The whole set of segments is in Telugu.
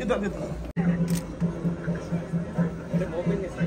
ఇద్దాం ఓపెన్ చేసి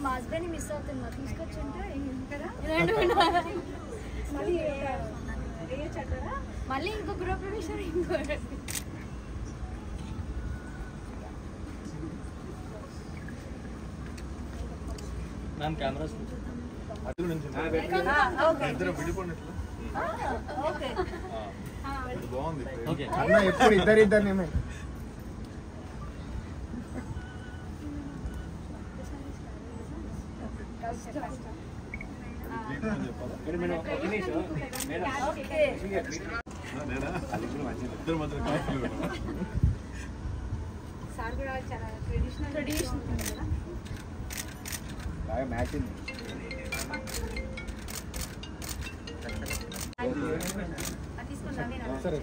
మా హస్బెండ్ మిస్ అవుతున్నా తీసుకొచ్చుంటే మళ్ళీ ఇంకో గృహప్రవేశం ఇంకో మ్యామ్ కెమెరాస్ బాగుంది ఎప్పుడు ఇద్దరిద్దరినే సార్ కూడా చాలా ట్రెడిషనల్ బాగా మ్యాచింగ్ సరే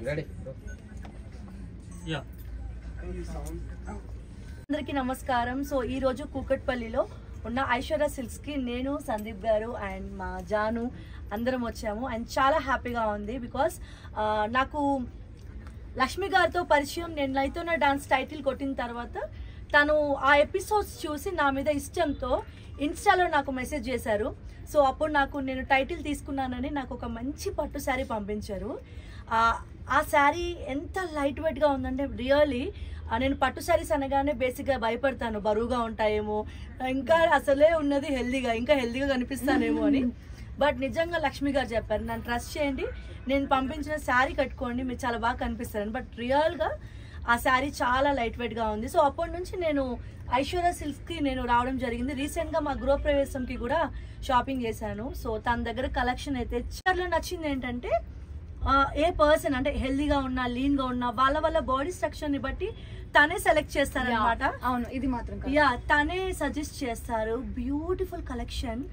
రెడీ అందరికీ నమస్కారం. సో ఈ రోజు కూకట్పల్లిలో ఉన్న ఐశ్వర్య సిల్క్స్ కి నేను సందీప్ గారు అండ్ మా జాను అందరం వచ్చాము అండ్ చాలా హ్యాపీగా ఉంది. బికాస్ నాకు లక్ష్మి గారితో పరిచయం, నేను లైతోన డాన్స్ టైటిల్ కొట్టిన తర్వాత తను ఆ ఎపిసోడ్స్ చూసి నా మీద ఇష్టంతో ఇన్స్టాలో నాకు మెసేజ్ చేశారు. సో అప్పుడు నేను టైటిల్ తీసుకున్నానని నాకు ఒక మంచి పట్టు శారీ పంపించారు. ఆ శారీ ఎంత లైట్ వెయిట్గా ఉందంటే రియల్లీ నేను పట్టు శారీస్ అనగానే బేసిక్గా భయపడతాను, బరువుగా ఉంటాయేమో, ఇంకా అసలే ఉన్నది ఇంకా హెల్దీగా కనిపిస్తానేమో అని. బట్ నిజంగా లక్ష్మి గారు చెప్పారు, నన్ను ట్రస్ట్ చేయండి, నేను పంపించిన శారీ కట్టుకోండి, మీరు చాలా బాగా కనిపిస్తారని. బట్ రియల్గా ఆ శారీ చాలా లైట్ వెయిట్గా ఉంది. సో అప్పటి నుంచి నేను ఐశ్వర్య సిల్క్స్కి నేను రావడం జరిగింది. రీసెంట్గా మా గృహప్రవేశంకి కూడా షాపింగ్ చేశాను. సో తన దగ్గర కలెక్షన్ అయితే చాలా నచ్చింది. ఏంటంటే ఏ పర్సన్ అంటే హెల్దీగా ఉన్నా, లీన్గా ఉన్నా, వాళ్ళ బాడీ స్ట్రక్చర్ని బట్టి తనే సెలెక్ట్ చేస్తారనమాట. అవును, ఇది మాత్రం తనే సజెస్ట్ చేస్తారు. Beautiful collection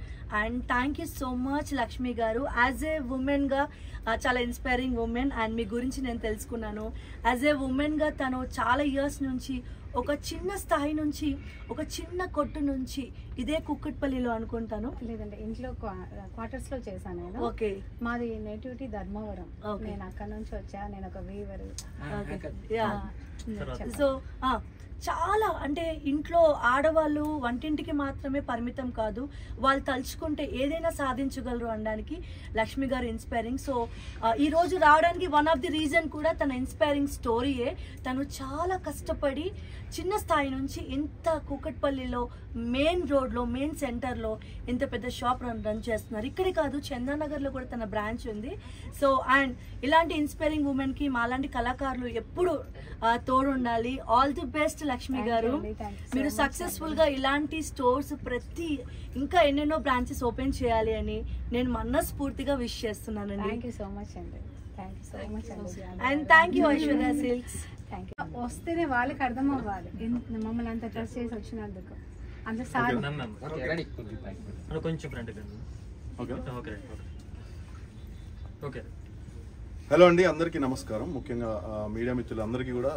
and thank you so much Lakshmi garu. As ఏ ఉమెన్గా చాలా ఇన్స్పైరింగ్ ఉమెన్ అండ్ మీ గురించి నేను తెలుసుకున్నాను. యాజ్ ఏ ఉమెన్గా తను చాలా ఇయర్స్ నుంచి ఒక చిన్న స్థాయి నుంచి, ఒక చిన్న కొట్టు నుంచి, ఇదే కుక్కట్పల్లిలో అనుకుంటాను, లేదంటే ఇంట్లో క్వార్టర్స్ లో చేశాను నేను. ఓకే, మాది నేటివిటీ ధర్మవరం. నేను అక్కడ నుంచి వచ్చా. నేను ఒక వీవర్. సో చాలా అంటే ఇంట్లో ఆడవాళ్ళు వంటింటికి మాత్రమే పరిమితం కాదు, వాళ్ళు తలుచుకుంటే ఏదైనా సాధించగలరు అనడానికి లక్ష్మి గారు ఇన్స్పైరింగ్. సో ఈరోజు రావడానికి వన్ ఆఫ్ ది రీజన్ కూడా తన ఇన్స్పైరింగ్ స్టోరీయే. తను చాలా కష్టపడి చిన్న స్థాయి నుంచి ఇంత కూకట్పల్లిలో మెయిన్ రోడ్లో, మెయిన్ సెంటర్లో ఇంత పెద్ద షాప్ రన్ చేస్తున్నారు. ఇక్కడే కాదు, చందానగర్లో కూడా తన బ్రాంచ్ ఉంది. సో అండ్ ఇలాంటి ఇన్స్పైరింగ్ ఉమెన్కి మాలాంటి కళాకారులు ఎప్పుడు తోడుండాలి. ఆల్ ది బెస్ట్ లక్ష్మి గారు. మీరు సక్సెస్ఫుల్ గా ఇలాంటి స్టోర్స్ ఇంకా ఎన్నెన్నో బ్రాంచెస్ ఓపెన్ చేయాలి అని నేను మనస్ఫూర్తిగా విష్ చేస్తున్నానండి. థ్యాంక్ యూ సో మచ్ అండి. Thank you so much and thank you Aishwarya silks. వస్తేనే వాళ్ళకి అర్థం అవ్వాలి మమ్మల్ని అంత ట్రస్ట్ చేసి వచ్చినందుకు. అంత సార్ కొంచెం ఫ్రంట్. ఓకే. హలో అండి, అందరికీ నమస్కారం. ముఖ్యంగా మీడియా మిత్రులందరికీ కూడా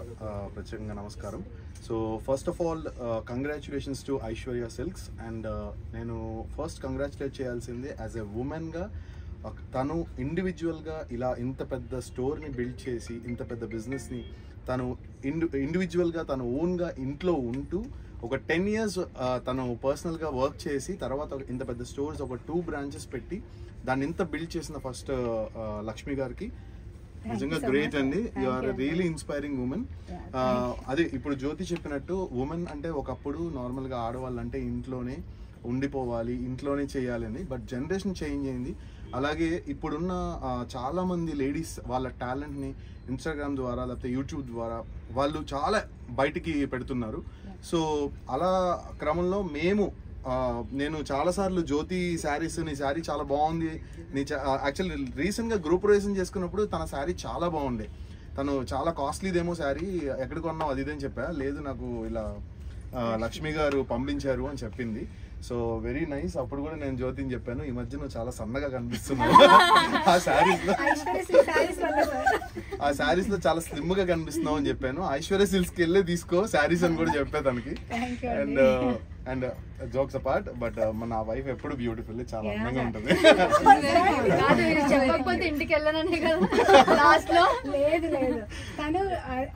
ప్రత్యేకంగా నమస్కారం. So first of all congratulations to Aishwarya silks. And నేను ఫస్ట్ కంగ్రాచులేట్ చేయాల్సింది యాజ్ ఎ ఉమెన్గా. తను ఇండివిజువల్గా ఇలా ఇంత పెద్ద స్టోర్ని బిల్డ్ చేసి, ఇంత పెద్ద బిజినెస్ని తను ఇండివిజువల్గా తను ఓన్గా ఇంట్లో ఉంటూ ఒక 10 years తను పర్సనల్గా వర్క్ చేసి తర్వాత ఇంత పెద్ద స్టోర్స్ ఒక 2 branches పెట్టి దాన్ని ఇంత బిల్డ్ చేసిన ఫస్ట్ లక్ష్మి గారికి నిజంగా గ్రేట్ అండి. You are really inspiring women. అదే ఇప్పుడు జ్యోతి చెప్పినట్టు ఉమెన్ అంటే ఒకప్పుడు నార్మల్గా ఆడవాళ్ళు అంటే ఇంట్లోనే ఉండిపోవాలి, ఇంట్లోనే చేయాలని. బట్ జనరేషన్ చేంజ్ అయింది. అలాగే ఇప్పుడున్న చాలా మంది లేడీస్ వాళ్ళ టాలెంట్ని ఇన్స్టాగ్రామ్ ద్వారా లేకపోతే యూట్యూబ్ ద్వారా వాళ్ళు చాలా బయటికి పెడుతున్నారు. సో అలా క్రమంలో నేను చాలాసార్లు జ్యోతి శారీస్, నీ శారీ చాలా బాగుంది, యాక్చువల్లీ రీసెంట్గా గ్రూప్ ప్రవేశం చేసుకున్నప్పుడు తన శారీ చాలా బాగుండే, తను చాలా కాస్ట్లీదేమో శారీ, ఎక్కడ కొన్నావు అది ఇదని చెప్పా. లేదు నాకు ఇలా లక్ష్మి గారు పంపించారు అని చెప్పింది. So very nice. అప్పుడు కూడా నేను జ్యోతిని చెప్పాను, ఈ మధ్య నువ్వు చాలా సన్నగా కనిపిస్తున్నావు, ఆ శారీస్ లో చాలా స్లిమ్ గా కనిపిస్తున్నావు అని చెప్పాను. ఐశ్వర్య సిల్క్స్ కి వెళ్ళే తీసుకో శారీస్ అని కూడా చెప్పే తనకి. అండ్ జోక్స్ అపార్ట్, బట్ మన వైఫ్ ఎప్పుడు బ్యూటిఫుల్, చాలా అందంగా ఉంటుంది. చెప్పకపోతే ఇంటికి వెళ్ళననే కదా లాస్ట్ లో. లేదు తను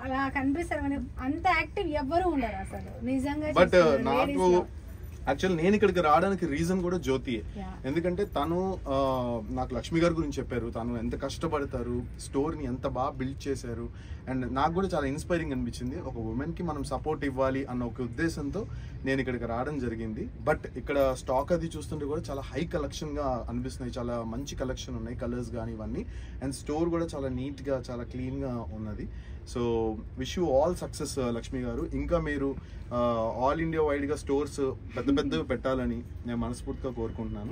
అలా కనిపిస్తారు, అంత యాక్టివ్ ఎవ్వరూ ఉండరు అసలు నిజంగా. బట్ నాకు యాక్చువల్ నేను ఇక్కడికి రావడానికి రీజన్ కూడా జ్యోతియే. ఎందుకంటే తను నాకు లక్ష్మి గారి గురించి చెప్పారు, తను ఎంత కష్టపడతారు, స్టోర్ని ఎంత బాగా బిల్డ్ చేశారు. అండ్ నాకు కూడా చాలా ఇన్స్పైరింగ్ అనిపించింది. ఒక ఉమెన్కి మనం సపోర్ట్ ఇవ్వాలి అన్న ఒక ఉద్దేశంతో నేను ఇక్కడికి రావడం జరిగింది. బట్ ఇక్కడ స్టాక్ అది చూస్తుంటే కూడా చాలా హై కలెక్షన్గా అనిపిస్తున్నాయి, చాలా మంచి కలెక్షన్ ఉన్నాయి, కలర్స్ కానీ ఇవన్నీ. అండ్ స్టోర్ కూడా చాలా నీట్గా చాలా క్లీన్గా ఉన్నది. So wish you all success Lakshmi గారు. ఇంకా మీరు ఆల్ ఇండియా వైడ్గా స్టోర్స్ పెద్దవి పెట్టాలని నేను మనస్ఫూర్తిగా కోరుకుంటున్నాను.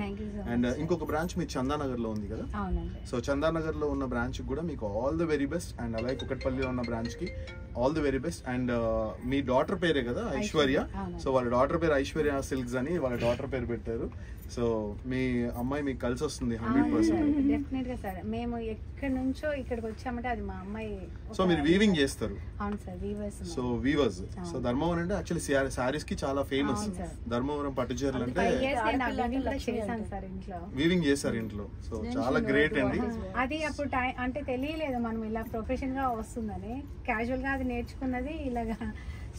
అండ్ ఇంకొక బ్రాంచ్ మీ చందానగర్లో ఉంది కదా, సో చందానగర్లో ఉన్న బ్రాంచ్కి కూడా మీకు all the very best. And అలాగే కుకట్పల్లిలో ఉన్న బ్రాంచ్కి all the very best. And me daughter పేరే కదా ఐశ్వర్య, సో వాళ్ళ డాటర్ పేరు ఐశ్వర్య సిల్క్స్ అని వాళ్ళ డాటర్ పేరు పెట్టారు. సో మీ అమ్మాయి మీకు కలిసి వస్తుంది 100%. డెఫినెట్ గా సార్, మేము ఎక్కడి నుంచో ఇక్కడికి వచ్చామంటే అది మా అమ్మాయి. సో మీరు వీవింగ్ చేస్తారు? అవును sir, weavers. So weavers. So Dharmavaram అంటే యాక్చువల్లీ శారీస్ కి చాలా ఫేమస్. ధర్మవరం పట్టు చీరలు అంటే వీవింగ్ చేస్తారు ఇంట్లో. సో చాలా గ్రేట్ అండి. అది అప్పుడు అంటే తెలియలేదు మనం ఇలా ప్రొఫెషన్ గా వస్తుందని. క్యాజువల్ గా అది నేర్చుకున్నది, ఇలాగా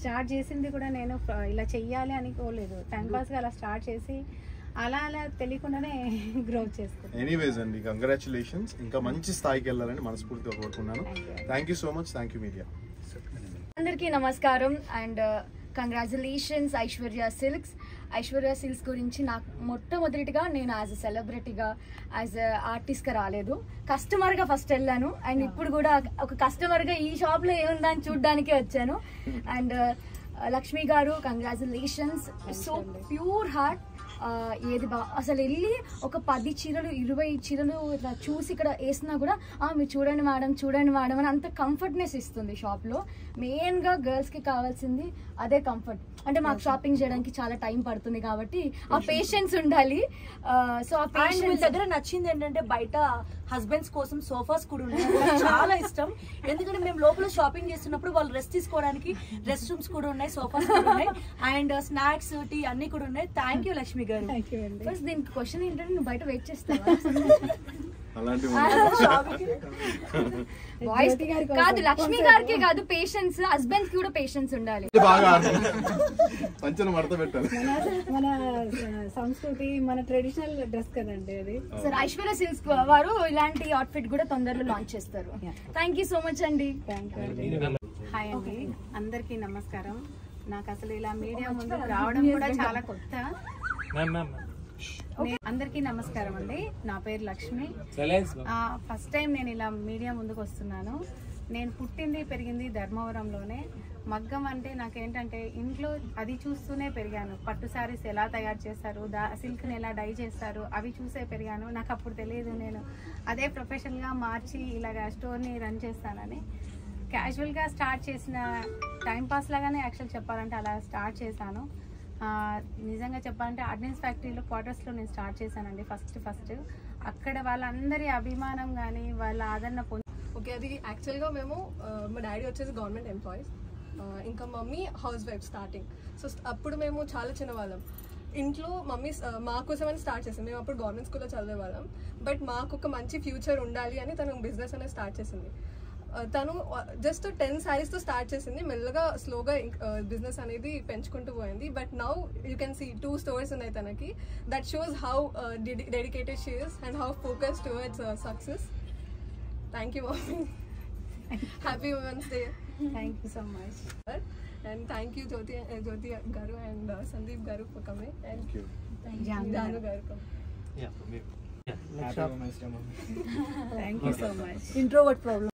స్టార్ట్ చేసింది కూడా నేను ఇలా చెయ్యాలి అని కోలేదు, టైం పాస్ గా అలా స్టార్ట్ చేసి అలా తెలియకుండానే గ్రోత్ చేస్తాను. ఎనీవేస్ అండి, కంగ్రాచులేషన్స్. ఇంకా మంచి స్థాయికి వెళ్ళాలని మనస్ఫూర్తిగా కోరుకున్నాను. Thank you so much. Thank you media. అందరికీ నమస్కారం and congratulations Aishwarya silks. Aishwarya silks గురించి నాకు మొట్టమొదటిగా నేను యాజ్ అ సెలబ్రిటీగా, యాజ్ అ ఆర్టిస్ట్గా రాలేదు, కస్టమర్గా ఫస్ట్ వెళ్ళాను. అండ్ ఇప్పుడు కూడా ఒక కస్టమర్గా ఈ షాప్లో ఏముందని చూడడానికే వచ్చాను. అండ్ లక్ష్మి గారు కంగ్రాచులేషన్స్, సో ప్యూర్ హార్ట్. ఏది అసలు వెళ్ళి ఒక 10 చీరలు 20 చీరలు ఇట్లా చూసి ఇక్కడ వేసినా కూడా మీరు చూడండి మేడం అని అంత కంఫర్ట్నెస్ ఇస్తుంది షాప్లో. మెయిన్గా గర్ల్స్కి కావాల్సింది అదే కంఫర్ట్. అంటే మాకు షాపింగ్ చేయడానికి చాలా టైం పడుతుంది కాబట్టి ఆ పేషెన్స్ ఉండాలి. సో ఆ పేషెన్స్ దగ్గర నచ్చింది ఏంటంటే బయట హస్బెండ్స్ కోసం సోఫాస్ కూడా ఉన్నాయి, చాలా ఇష్టం. ఎందుకంటే మేము లోపల షాపింగ్ చేస్తున్నప్పుడు వాళ్ళు రెస్ట్ తీసుకోవడానికి రెస్ట్ రూమ్స్ కూడా ఉన్నాయి, సోఫాస్ కూడా ఉన్నాయి, అండ్ స్నాక్స్ టీ అన్ని కూడా ఉన్నాయి. థ్యాంక్ యూ లక్ష్మి గారు. ఫస్ట్ దీనికి క్వశ్చన్ ఏంటంటే నువ్వు బయట వెయిట్ చేస్తావా? కాదు, లక్ష్మి గారికి కాదు, పేషెన్స్, హస్బెండ్స్ కి కూడా పేషెన్స్ ఉండాలి. మన సంస్కృతి, మన ట్రెడిషనల్ డ్రెస్ కదండి అది. సార్ ఐశ్వర్య సిల్క్స్ వారు ఇలాంటి అవుట్ఫిట్ కూడా తొందరలో లాంచ్ చేస్తారు. థ్యాంక్ యూ సో మచ్ అండి. హాయ్ అండి, అందరికీ నమస్కారం. నాకు అసలు ఇలా మీడియా ముందు రావడం కూడా చాలా కొత్త. అందరికీ నమస్కారం అండి, నా పేరు లక్ష్మి. ఫస్ట్ టైం నేను ఇలా మీడియా ముందుకు వస్తున్నాను. నేను పుట్టింది పెరిగింది ధర్మవరంలోనే. మగ్గం అంటే నాకేంటంటే ఇంట్లో అది చూస్తూనే పెరిగాను. పట్టు శారీస్ ఎలా తయారు చేస్తారు, సిల్క్ని ఎలా డై చేస్తారు అవి చూసే పెరిగాను. నాకు అప్పుడు తెలియదు నేను అదే ప్రొఫెషన్గా మార్చి ఇలాగ స్టోర్ని రన్ చేస్తానని. క్యాజువల్గా స్టార్ట్ చేసిన, టైంపాస్ లాగానే యాక్చువల్ చెప్పాలంటే అలా స్టార్ట్ చేశాను. నిజంగా చెప్పాలంటే ఆర్డినెన్స్ ఫ్యాక్టరీలో క్వార్టర్స్లో నేను స్టార్ట్ చేశానండి ఫస్ట్. అక్కడ వాళ్ళందరి అభిమానం కానీ వాళ్ళ ఆదరణ ఓకే, అది యాక్చువల్గా మేము మా డాడీ వచ్చేసి గవర్నమెంట్ ఎంప్లాయీస్, ఇంకా mummy house wife starting. So అప్పుడు మేము చాలా చిన్నవాళ్ళం ఇంట్లో. మమ్మీ మా కోసమని స్టార్ట్ చేసింది. మేము అప్పుడు గవర్నమెంట్ స్కూల్లో చదివేవాళ్ళం. బట్ మాకు ఒక మంచి ఫ్యూచర్ ఉండాలి అని తను బిజినెస్ అనేది స్టార్ట్ చేసింది. తను జస్ట్ 10 శారీస్తో స్టార్ట్ చేసింది. మెల్లగా స్లోగా బిజినెస్ అనేది పెంచుకుంటూ పోయింది. But now you can see 2 stores ఉన్నాయి తనకి. That shows how dedicated she is and how focus towards success. Thank you mummy. Happy women's day. Thank you so much. And thank you Jyothi garu and Sandeep garu for coming, and Janu garu. Thank you so much. Introvert problem.